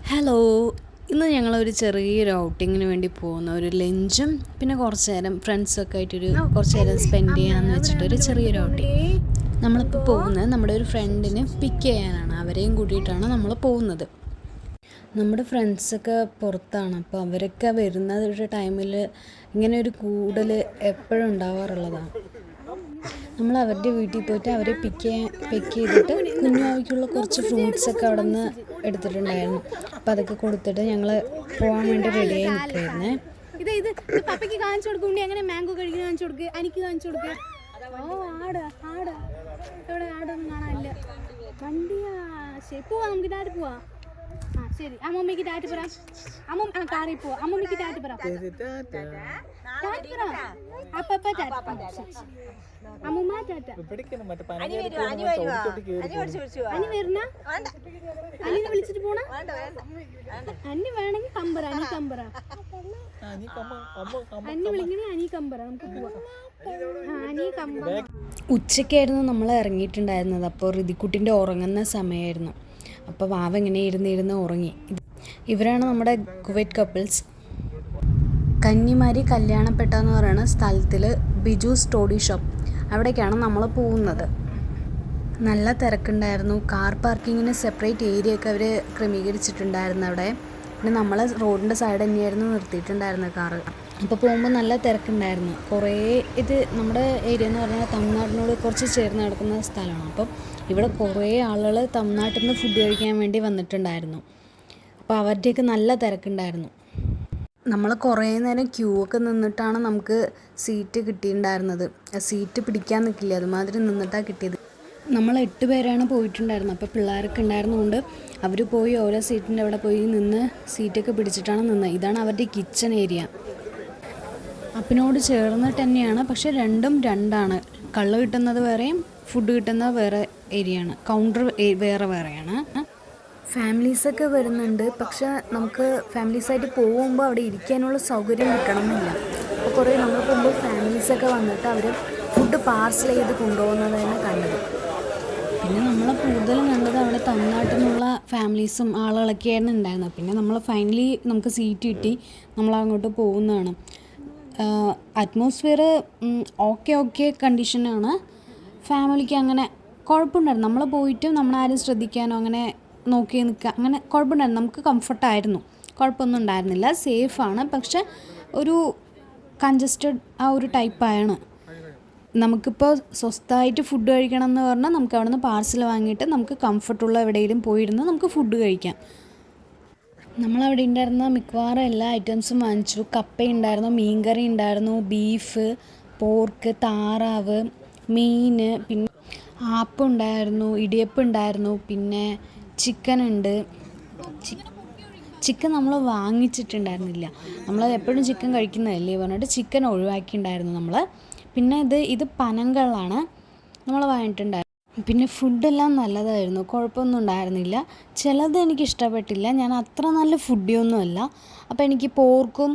Hello, ഇന്ന് ഞങ്ങളൊരു ചെറിയൊരു ഔട്ടിങ്ങിന് വേണ്ടി പോകുന്ന ഒരു ലഞ്ചും പിന്നെ കുറച്ച് നേരം ഫ്രണ്ട്സൊക്കെ ആയിട്ടൊരു കുറച്ച് നേരം സ്പെൻഡ് ചെയ്യാമെന്ന് വെച്ചിട്ടൊരു ചെറിയൊരു ഔട്ടിങ്. നമ്മളിപ്പോൾ പോകുന്നത് നമ്മുടെ ഒരു ഫ്രണ്ടിനെ പിക്ക് ചെയ്യാനാണ്. അവരെയും കൂട്ടിയിട്ടാണ് നമ്മൾ പോകുന്നത്. നമ്മുടെ ഫ്രണ്ട്സൊക്കെ പുറത്താണ്, അപ്പോൾ അവരൊക്കെ വരുന്ന ഒരു ടൈമിൽ ഇങ്ങനെ ഒരു കൂടൽ എപ്പോഴും ഉണ്ടാവാറുള്ളതാണ്. നമ്മൾ അവരുടെ വീട്ടിൽ പോയിട്ട് അവരെ പിക്ക് ചെയ്തിട്ട് കുഞ്ഞുവാവയ്ക്കുള്ള കുറച്ച് ഫ്രൂട്ട്സൊക്കെ അവിടെ നിന്ന് എടുത്തിട്ടുണ്ടായിരുന്നു. അപ്പോൾ അതൊക്കെ കൊടുത്തിട്ട് ഞങ്ങൾ പോകാൻ വേണ്ടി റെഡിയായി നിൽക്കുകയായിരുന്നേ. ഇത് പപ്പയ്ക്ക് കാണിച്ചു കൊടുക്കും. എങ്ങനെ മാംഗോ കഴിക്കുന്ന കാണിച്ചു കൊടുക്കുക, എനിക്ക് കാണിച്ചു കൊടുക്കുക. ഓ ആട് ഇവിടെ ആടൊന്നും കാണാനില്ല. വണ്ടിയാ ശരി, പോവാ നമുക്ക് ടാറ്റ് പോവാ. ആ ശരി, അമ്മമ്മയ്ക്ക് ടാറ്റ് പറ. അമ്മ കാറിൽ പോവാ. അമ്മമ്മയ്ക്ക് ടാറ്റ് പറ. അപ്പ ടാറ്റ്. അമ്മൂമ്മ ടാറ്റ. അനി വരുന്ന അനിനെ വിളിച്ചിട്ട് പോണ. അനി വേണമെങ്കിൽ കമ്പറ. അനി വിളിക്കണേ അനി കമ്പറ. നമുക്ക് പോവാം. അനി കമ്പറ. ഉച്ചയ്ക്കായിരുന്നു നമ്മൾ ഇറങ്ങിയിട്ടുണ്ടായിരുന്നത്. അപ്പോൾ ഋതിക്കുട്ടിൻ്റെ ഉറങ്ങുന്ന സമയമായിരുന്നു. അപ്പോൾ വാവ ഇങ്ങനെ ഇരുന്ന് ഉറങ്ങി. ഇവരാണ് നമ്മുടെ കുവൈറ്റ് കപ്പിൾസ്. കന്യാകുമാരി കല്യാണപ്പെട്ടെന്ന് പറയുന്ന സ്ഥലത്തിൽ ബിജു സ്റ്റോഡി ഷോപ്പ്, അവിടേക്കാണ് നമ്മൾ പോകുന്നത്. നല്ല തിരക്കുണ്ടായിരുന്നു. കാർ പാർക്കിങ്ങിന് സെപ്പറേറ്റ് ഏരിയ ഒക്കെ അവർ ക്രമീകരിച്ചിട്ടുണ്ടായിരുന്നു അവിടെ. പിന്നെ നമ്മൾ റോഡിൻ്റെ സൈഡ് തന്നെയായിരുന്നു നിർത്തിയിട്ടുണ്ടായിരുന്നത് കാറ്. അപ്പോൾ പോകുമ്പോൾ നല്ല തിരക്കുണ്ടായിരുന്നു. കുറേ ഇത് നമ്മുടെ ഏരിയ എന്ന് പറഞ്ഞാൽ തമിഴ്നാടിനോട് കുറച്ച് ചേർന്ന് കിടക്കുന്ന സ്ഥലമാണ്. അപ്പം ഇവിടെ കുറേ ആളുകൾ തമിഴ്നാട്ടിൽ നിന്ന് ഫുഡ് കഴിക്കാൻ വേണ്ടി വന്നിട്ടുണ്ടായിരുന്നു. അപ്പോൾ അവരുടെയൊക്കെ നല്ല തിരക്കുണ്ടായിരുന്നു. നമ്മൾ കുറേ നേരം ക്യൂ ഒക്കെ നിന്നിട്ടാണ് നമുക്ക് സീറ്റ് കിട്ടിയിട്ടുണ്ടായിരുന്നത്. സീറ്റ് പിടിക്കാൻ നിൽക്കില്ല, അതുമാതിരി നിന്നിട്ടാണ് കിട്ടിയത്. നമ്മൾ 8 പേരാണ് പോയിട്ടുണ്ടായിരുന്നത്. അപ്പോൾ പിള്ളേരൊക്കെ ഉണ്ടായിരുന്നതുകൊണ്ട് അവർ പോയി ഓരോ സീറ്റിൻ്റെ അവിടെ പോയി നിന്ന് സീറ്റൊക്കെ പിടിച്ചിട്ടാണ് നിന്നത്. ഇതാണ് അവരുടെ കിച്ചൺ ഏരിയ. അപ്പിനോട് ചേർന്നിട്ട് തന്നെയാണ്, പക്ഷേ രണ്ടും രണ്ടാണ്. കള്ള് കിട്ടുന്നത് വേറെയും ഫുഡ് കിട്ടുന്നത് വേറെ ഏരിയയാണ്. കൗണ്ടർ വേറെയാണ്. ഫാമിലീസൊക്കെ വരുന്നുണ്ട്, പക്ഷേ നമുക്ക് ഫാമിലീസായിട്ട് പോകുമ്പോൾ അവിടെ ഇരിക്കാനുള്ള സൗകര്യം കിട്ടണമെന്നില്ല. അപ്പോൾ കുറേ നമ്മൾ പോകുമ്പോൾ ഫാമിലീസൊക്കെ വന്നിട്ട് അവർ ഫുഡ് പാർസൽ ചെയ്ത് കൊണ്ടുപോകുന്നതാണ് കണ്ടത്. പിന്നെ നമ്മൾ കൂടുതലും കണ്ടത് അവിടെ തമിഴ്നാട്ടിൽ നിന്നുള്ള ഫാമിലീസും ആളുകളൊക്കെയാണ് ഉണ്ടായിരുന്നത്. പിന്നെ നമ്മൾ ഫൈനലി നമുക്ക് സീറ്റ് കിട്ടി, നമ്മൾ അങ്ങോട്ട് പോകുന്നതാണ്. അറ്റ്മോസ്ഫിയർ ഓക്കെ കണ്ടീഷനാണ്. ഫാമിലിക്ക് അങ്ങനെ കുഴപ്പമുണ്ടായിരുന്നു. നമ്മൾ പോയിട്ടും നമ്മളാരും ശ്രദ്ധിക്കാനോ അങ്ങനെ നോക്കി നിൽക്കുക അങ്ങനെ കുഴപ്പമുണ്ടായിരുന്നു. നമുക്ക് കംഫർട്ടായിരുന്നു, കുഴപ്പമൊന്നും ഉണ്ടായിരുന്നില്ല. സേഫാണ്. പക്ഷെ ഒരു കൺജസ്റ്റഡ് ആ ഒരു ടൈപ്പാണ്. നമുക്കിപ്പോൾ സ്വസ്ഥമായിട്ട് ഫുഡ് കഴിക്കണം എന്ന് പറഞ്ഞാൽ നമുക്ക് അവിടെ നിന്ന് പാർസൽ വാങ്ങിയിട്ട് നമുക്ക് കംഫർട്ടുള്ള എവിടെയെങ്കിലും പോയിരുന്ന് നമുക്ക് ഫുഡ് കഴിക്കാം. നമ്മളവിടെ ഉണ്ടായിരുന്ന മിക്കവാറും എല്ലാ ഐറ്റംസും വാങ്ങിച്ചു. കപ്പ ഉണ്ടായിരുന്നു, മീൻകറി ഉണ്ടായിരുന്നു, ബീഫ്, പോർക്ക്, താറാവ്, മീൻ, പിന്നെ ആപ്പം ഉണ്ടായിരുന്നു, ഇടിയപ്പം ഉണ്ടായിരുന്നു, പിന്നെ ചിക്കൻ ഉണ്ട്. ചിക്കൻ നമ്മൾ വാങ്ങിച്ചിട്ടുണ്ടായിരുന്നില്ല. നമ്മൾ എപ്പോഴും ചിക്കൻ കഴിക്കുന്നതല്ലേ പറഞ്ഞിട്ട് ചിക്കൻ ഒഴിവാക്കിയിട്ടുണ്ടായിരുന്നു നമ്മൾ. പിന്നെ ഇത് പനങ്കളാണ് നമ്മൾ വാങ്ങിയിട്ടുണ്ടായിരുന്നു. പിന്നെ ഫുഡെല്ലാം നല്ലതായിരുന്നു, കുഴപ്പമൊന്നും ഉണ്ടായിരുന്നില്ല. ചിലത് എനിക്ക് ഇഷ്ടപ്പെട്ടില്ല, ഞാൻ അത്ര നല്ല ഫുഡിയൊന്നുമല്ല. അപ്പോൾ എനിക്ക് പോർക്കും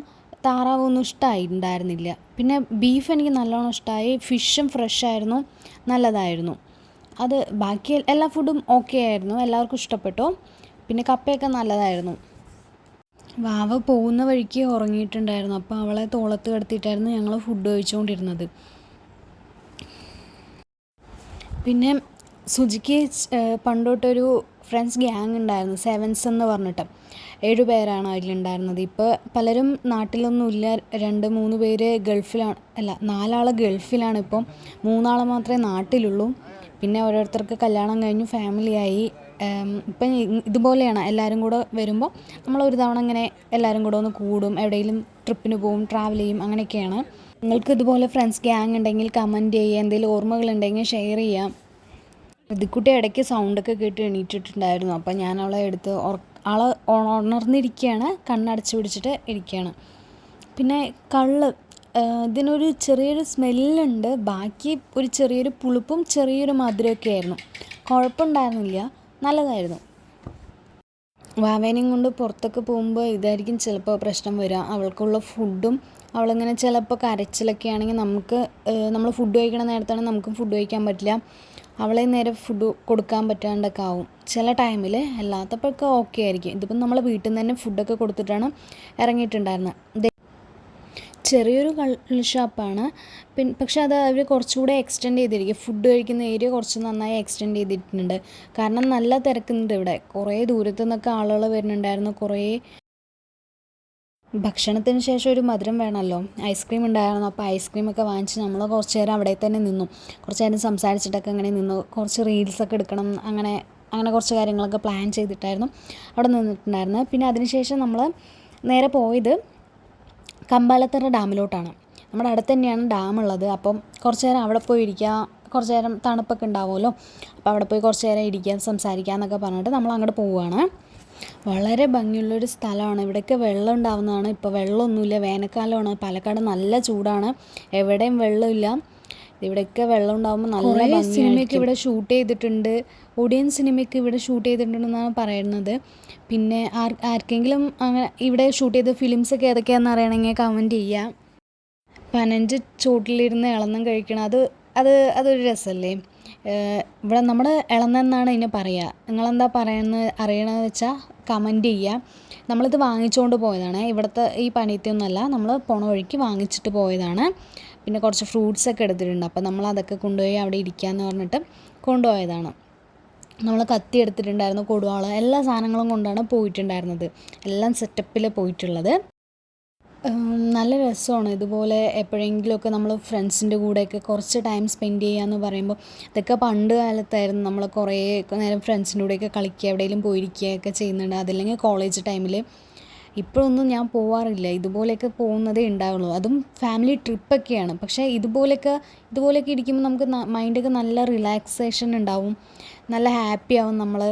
താറാവൊന്നും ഇഷ്ടമായിട്ടുണ്ടായിരുന്നില്ല. പിന്നെ ബീഫ് എനിക്ക് നല്ലോണം ഇഷ്ടമായി. ഫിഷും ഫ്രഷായിരുന്നു, നല്ലതായിരുന്നു. അത് ബാക്കി എല്ലാ ഫുഡും ഓക്കെ ആയിരുന്നു, എല്ലാവർക്കും ഇഷ്ടപ്പെട്ടു. പിന്നെ കപ്പയൊക്കെ നല്ലതായിരുന്നു. വാവ പോകുന്ന വഴിക്ക് ഉറങ്ങിയിട്ടുണ്ടായിരുന്നു. അപ്പോൾ അവളെ തോളത്ത് കിടത്തിയിട്ടായിരുന്നു ഞങ്ങൾ ഫുഡ് കഴിച്ചുകൊണ്ടിരുന്നത്. പിന്നെ സുജിക്ക് പണ്ടോട്ടൊരു ഫ്രണ്ട്സ് ഗ്യാങ് ഉണ്ടായിരുന്നു, സെവൻസ് എന്ന് പറഞ്ഞിട്ട്. 7 പേരാണ് അതിലുണ്ടായിരുന്നത്. ഇപ്പോൾ പലരും നാട്ടിലൊന്നുമില്ല. 2-3 പേര് ഗൾഫിലാണ്, 4 ആൾ ഗൾഫിലാണ്. ഇപ്പം 3 ആൾ മാത്രമേ നാട്ടിലുള്ളൂ. പിന്നെ ഓരോരുത്തർക്ക് കല്യാണം കഴിഞ്ഞു, ഫാമിലിയായി. ഇപ്പം ഇതുപോലെയാണ് എല്ലാവരും കൂടെ വരുമ്പോൾ നമ്മളൊരു തവണ ഇങ്ങനെ എല്ലാവരും കൂടെ ഒന്ന് കൂടും, എവിടെയെങ്കിലും ട്രിപ്പിന് പോവും, ട്രാവൽ ചെയ്യും, അങ്ങനെയൊക്കെയാണ്. നിങ്ങൾക്ക് ഇതുപോലെ ഫ്രണ്ട്സ് ഗ്യാങ് ഉണ്ടെങ്കിൽ കമൻറ്റ് ചെയ്യുക, എന്തെങ്കിലും ഓർമ്മകളുണ്ടെങ്കിൽ ഷെയർ ചെയ്യാം. ഋതിക്കുട്ടി ഇടയ്ക്ക് സൗണ്ടൊക്കെ കേട്ട് എണീറ്റിട്ടുണ്ടായിരുന്നു. അപ്പം ഞാൻ അവളെ എടുത്ത് ആളെ ഉണർന്നിരിക്കുകയാണ്, കണ്ണടച്ച് പിടിച്ചിട്ട് ഇരിക്കുകയാണ്. പിന്നെ കള്ള്, ഇതിനൊരു ചെറിയൊരു സ്മെല്ലുണ്ട്. ബാക്കി ഒരു ചെറിയൊരു പുളിപ്പും ചെറിയൊരു മധുരമൊക്കെ ആയിരുന്നു. കുഴപ്പമുണ്ടായിരുന്നില്ല, നല്ലതായിരുന്നു. വാവേനെയും കൊണ്ട് പുറത്തൊക്കെ പോകുമ്പോൾ ഇതായിരിക്കും ചിലപ്പോൾ പ്രശ്നം വരിക. അവൾക്കുള്ള ഫുഡും അവളിങ്ങനെ ചിലപ്പോൾ കരച്ചിലൊക്കെ ആണെങ്കിൽ നമ്മൾ ഫുഡ് കഴിക്കണ നേരത്താണെങ്കിൽ നമുക്കും ഫുഡ് കഴിക്കാൻ പറ്റില്ല. അവളെ നേരെ ഫുഡ് കൊടുക്കാൻ പറ്റാണ്ടൊക്കെ ആവും ചില ടൈമിൽ, അല്ലാത്തപ്പോഴൊക്കെ ഓക്കെ ആയിരിക്കും. ഇതിപ്പം നമ്മൾ വീട്ടിൽ നിന്ന് തന്നെ ഫുഡൊക്കെ കൊടുത്തിട്ടാണ് ഇറങ്ങിയിട്ടുണ്ടായിരുന്നത്. ചെറിയൊരു കള്ള് ഷാപ്പാണ്, പക്ഷെ അത് അവർ കുറച്ചുകൂടെ എക്സ്റ്റെൻഡ് ചെയ്തിരിക്കും. ഫുഡ് കഴിക്കുന്ന ഏരിയ കുറച്ച് നന്നായി എക്സ്റ്റെൻഡ് ചെയ്തിട്ടുണ്ട്. കാരണം നല്ല തിരക്കുന്നുണ്ട് ഇവിടെ. കുറേ ദൂരത്തു നിന്നൊക്കെ ആളുകൾ വരുന്നുണ്ടായിരുന്നു. കുറേ ഭക്ഷണത്തിന് ശേഷം ഒരു മധുരം വേണമല്ലോ. ഐസ്ക്രീം ഉണ്ടായിരുന്നു. അപ്പോൾ ഐസ്ക്രീമൊക്കെ വാങ്ങിച്ച് നമ്മൾ കുറച്ച് നേരം അവിടെ തന്നെ നിന്നു. കുറച്ച് നേരം സംസാരിച്ചിട്ടൊക്കെ അങ്ങനെ നിന്നു. കുറച്ച് റീൽസൊക്കെ എടുക്കണം, അങ്ങനെ കുറച്ച് കാര്യങ്ങളൊക്കെ പ്ലാൻ ചെയ്തിട്ടായിരുന്നു അവിടെ നിന്നിട്ടുണ്ടായിരുന്നത്. പിന്നെ അതിനുശേഷം നമ്മൾ നേരെ പോയത് കമ്പാലത്തറ ഡാമിലോട്ടാണ്. നമ്മുടെ അടുത്ത് തന്നെയാണ് ഡാം ഉള്ളത്. അപ്പം കുറച്ച് നേരം അവിടെ പോയി ഇരിക്കുക, കുറച്ച് നേരം തണുപ്പൊക്കെ ഉണ്ടാവുമല്ലോ, അപ്പോൾ അവിടെ പോയി കുറച്ച് നേരം ഇരിക്കുക, സംസാരിക്കുക എന്നൊക്കെ പറഞ്ഞിട്ട് നമ്മൾ അങ്ങോട്ട് പോവുകയാണ്. വളരെ ഭംഗിയുള്ളൊരു സ്ഥലമാണ്. ഇവിടെയൊക്കെ വെള്ളം ഉണ്ടാവുന്നതാണ്. ഇപ്പോൾ വെള്ളമൊന്നുമില്ല, വേനൽക്കാലമാണ്. പാലക്കാട് നല്ല ചൂടാണ്, എവിടെയും വെള്ളമില്ല. ഇവിടെയൊക്കെ വെള്ളം ഉണ്ടാകുമ്പോൾ നല്ല സിനിമയൊക്കെ ഇവിടെ ഷൂട്ട് ചെയ്തിട്ടുണ്ട്. ഒടിയൻ സിനിമയൊക്കെ ഇവിടെ ഷൂട്ട് ചെയ്തിട്ടുണ്ടെന്നാണ് പറയുന്നത്. പിന്നെ ആർക്കെങ്കിലും അങ്ങനെ ഇവിടെ ഷൂട്ട് ചെയ്ത ഫിലിംസൊക്കെ ഏതൊക്കെയാണെന്ന് അറിയണമെങ്കിൽ കമൻറ്റ് ചെയ്യാം. പനഞ്ച് ചോട്ടിലിരുന്ന് ഇളന്നം കഴിക്കണം, അതൊരു രസമല്ലേ. ഇവിടെ നമ്മുടെ ഇളന്നെന്നാണ് ഇതിനെ പറയുക. നിങ്ങളെന്താ പറയുന്നത് അറിയണമെന്ന് വെച്ചാൽ കമൻറ്റ് ചെയ്യുക. നമ്മളിത് വാങ്ങിച്ചുകൊണ്ട് പോയതാണ്, ഇവിടുത്തെ ഈ പണിയത്തൊന്നുമല്ല, നമ്മൾ പോണ വഴിക്ക് വാങ്ങിച്ചിട്ട് പോയതാണ്. പിന്നെ കുറച്ച് ഫ്രൂട്ട്സൊക്കെ എടുത്തിട്ടുണ്ട്. അപ്പോൾ നമ്മൾ അതൊക്കെ കൊണ്ടുപോയി അവിടെ ഇരിക്കാമെന്ന് പറഞ്ഞിട്ട് കൊണ്ടുപോയതാണ്. നമ്മൾ കത്തി എടുത്തിട്ടുണ്ടായിരുന്നു, കൊടുവാള്, എല്ലാ സാധനങ്ങളും കൊണ്ടാണ് പോയിട്ടുണ്ടായിരുന്നത്. എല്ലാം സെറ്റപ്പിൽ പോയിട്ടുള്ളത്. നല്ല രസമാണ്. ഇതുപോലെ എപ്പോഴെങ്കിലുമൊക്കെ നമ്മൾ ഫ്രണ്ട്സിൻ്റെ കൂടെയൊക്കെ കുറച്ച് ടൈം സ്പെൻഡ് ചെയ്യാമെന്ന് പറയുമ്പോൾ, ഇതൊക്കെ പണ്ട് കാലത്തായിരുന്നു. നമ്മൾ കുറേ നേരം ഫ്രണ്ട്സിൻ്റെ കൂടെയൊക്കെ കളിക്കുക, എവിടെയെങ്കിലും പോയിരിക്കുകയൊക്കെ ചെയ്യുന്നുണ്ട്. അതല്ലെങ്കിൽ കോളേജ് ടൈമിൽ. ഇപ്പോഴൊന്നും ഞാൻ പോവാറില്ല. ഇതുപോലെയൊക്കെ പോകുന്നതേ ഉണ്ടാവുള്ളൂ, അതും ഫാമിലി ട്രിപ്പൊക്കെയാണ്. പക്ഷേ ഇതുപോലെയൊക്കെ ഇരിക്കുമ്പോൾ നമുക്ക് മൈൻഡൊക്കെ നല്ല റിലാക്സേഷൻ ഉണ്ടാവും, നല്ല ഹാപ്പി ആവും നമ്മൾ.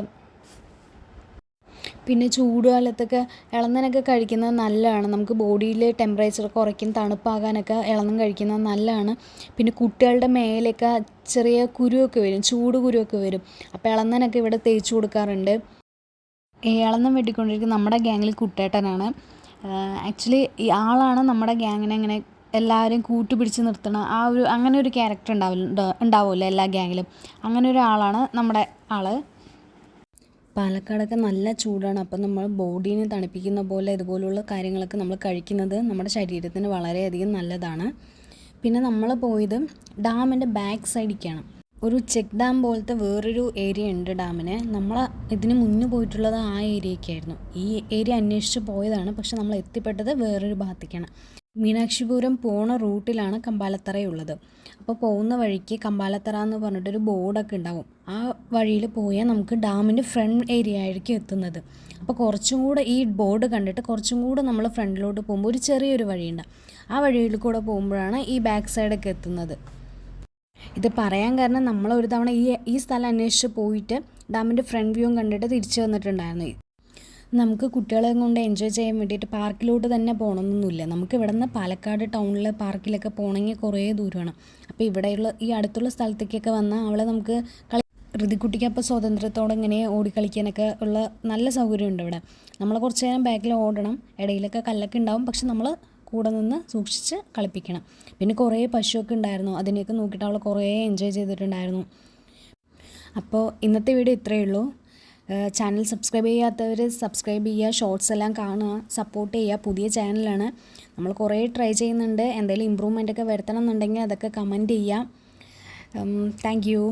പിന്നെ ചൂടുകാലത്തൊക്കെ ഇളനീരൊക്കെ കഴിക്കുന്നത് നല്ലതാണ്. നമുക്ക് ബോഡിയിലെ ടെമ്പറേച്ചർ കുറയ്ക്കും, തണുപ്പാകാനൊക്കെ ഇളനീർ കഴിക്കുന്നത് നല്ലതാണ്. പിന്നെ കുട്ടികളുടെ മേലൊക്കെ ചെറിയ കുരുവൊക്കെ വരും, ചൂട് കുരുവൊക്കെ വരും. അപ്പോൾ ഇളനീരൊക്കെ ഇവിടെ തേച്ച് കൊടുക്കാറുണ്ട്. ഇളനീർ വെട്ടിക്കൊണ്ടിരിക്കുന്ന നമ്മുടെ ഗ്യാങ്ങിൽ കുട്ടേട്ടനാണ്. ആക്ച്വലി ഈ ആളാണ് നമ്മുടെ ഗ്യാങ്ങിനെ ഇങ്ങനെ എല്ലാവരും കൂട്ടുപിടിച്ച് നിർത്തണ അങ്ങനെ ഒരു ക്യാരക്ടർ ഉണ്ടാവുമല്ലോ എല്ലാ ഗ്യാങ്ങിലും. അങ്ങനെ ഒരാളാണ് നമ്മുടെ ആൾ. പാലക്കാടൊക്കെ നല്ല ചൂടാണ്. അപ്പം നമ്മൾ ബോഡീനെ തണുപ്പിക്കുന്ന പോലെ ഇതുപോലുള്ള കാര്യങ്ങളൊക്കെ നമ്മൾ കഴിക്കുന്നത് നമ്മുടെ ശരീരത്തിന് വളരെയധികം നല്ലതാണ്. പിന്നെ നമ്മൾ പോയത് ഡാമിൻ്റെ ബാക്ക് സൈഡിലേക്കാണ്. ഒരു ചെക്ക് ഡാം പോലത്തെ വേറൊരു ഏരിയ ഉണ്ട് ഡാമിന്. നമ്മൾ ഇതിന് മുന്നേ പോയിട്ടുള്ളത് ആ ഏരിയയ്ക്കായിരുന്നു. ഈ ഏരിയ അന്വേഷിച്ച് പോയതാണ്, പക്ഷെ നമ്മൾ എത്തിപ്പെട്ടത് വേറൊരു ഭാഗത്തേക്കാണ്. മീനാക്ഷിപുരം പോണ റൂട്ടിലാണ് കമ്പാലത്തറയുള്ളത്. അപ്പോൾ പോകുന്ന വഴിക്ക് കമ്പാലത്തറ എന്ന് പറഞ്ഞിട്ടൊരു ബോർഡൊക്കെ ഉണ്ടാവും. ആ വഴിയിൽ പോയാൽ നമുക്ക് ഡാമിൻ്റെ ഫ്രണ്ട് ഏരിയ ആയിരിക്കും എത്തുന്നത്. അപ്പോൾ കുറച്ചും കൂടെ ഈ ബോർഡ് കണ്ടിട്ട് കുറച്ചും കൂടെ നമ്മൾ ഫ്രണ്ടിലോട്ട് പോകുമ്പോൾ ഒരു ചെറിയൊരു വഴിയുണ്ട്. ആ വഴിയിൽ കൂടെ പോകുമ്പോഴാണ് ഈ ബാക്ക് സൈഡൊക്കെ എത്തുന്നത്. ഇത് പറയാൻ കാരണം നമ്മൾ ഒരു തവണ ഈ സ്ഥലം അന്വേഷിച്ച് പോയിട്ട് ഡാമിൻ്റെ ഫ്രണ്ട് വ്യൂവും കണ്ടിട്ട് തിരിച്ചു വന്നിട്ടുണ്ടായിരുന്നു. നമുക്ക് കുട്ടികളെ കൊണ്ട് എൻജോയ് ചെയ്യാൻ വേണ്ടിയിട്ട് പാർക്കിലോട്ട് തന്നെ പോകണമെന്നൊന്നുമില്ല. നമുക്ക് ഇവിടെ നിന്ന് പാലക്കാട് ടൗണിൽ പാർക്കിലൊക്കെ പോകണമെങ്കിൽ കുറേ ദൂരമാണ്. അപ്പോൾ ഇവിടെയുള്ള ഈ അടുത്തുള്ള സ്ഥലത്തേക്കൊക്കെ വന്നാൽ അവളെ നമുക്ക് ഋതിക്കുട്ടിക്ക് അപ്പോൾ സ്വാതന്ത്ര്യത്തോടെ ഇങ്ങനെ ഓടിക്കളിക്കാനൊക്കെ ഉള്ള നല്ല സൗകര്യമുണ്ട് ഇവിടെ. നമ്മൾ കുറച്ച് നേരം ബാക്കിൽ ഓടണം, ഇടയിലൊക്കെ കല്ലൊക്കെ ഉണ്ടാവും, പക്ഷെ നമ്മൾ കൂടെ നിന്ന് സൂക്ഷിച്ച് കളിപ്പിക്കണം. പിന്നെ കുറേ പശുവൊക്കെ ഉണ്ടായിരുന്നു, അതിനെയൊക്കെ നോക്കിയിട്ട് അവൾ കുറേ എൻജോയ് ചെയ്തിട്ടുണ്ടായിരുന്നു. അപ്പോൾ ഇന്നത്തെ വീഡിയോ ഇത്രയേ ഉള്ളൂ. ചാനൽ സബ്സ്ക്രൈബ് ചെയ്യാത്തവർ സബ്സ്ക്രൈബ് ചെയ്യുക, ഷോർട്സ് എല്ലാം കാണുക, സപ്പോർട്ട് ചെയ്യുക. പുതിയ ചാനലാണ്, നമ്മൾ കുറേ ട്രൈ ചെയ്യുന്നുണ്ട്. എന്തെങ്കിലും ഇമ്പ്രൂവ്മെൻ്റ് ഒക്കെ വരുത്തണം എന്നുണ്ടെങ്കിൽ അതൊക്കെ കമൻറ്റ് ചെയ്യുക. Thank you.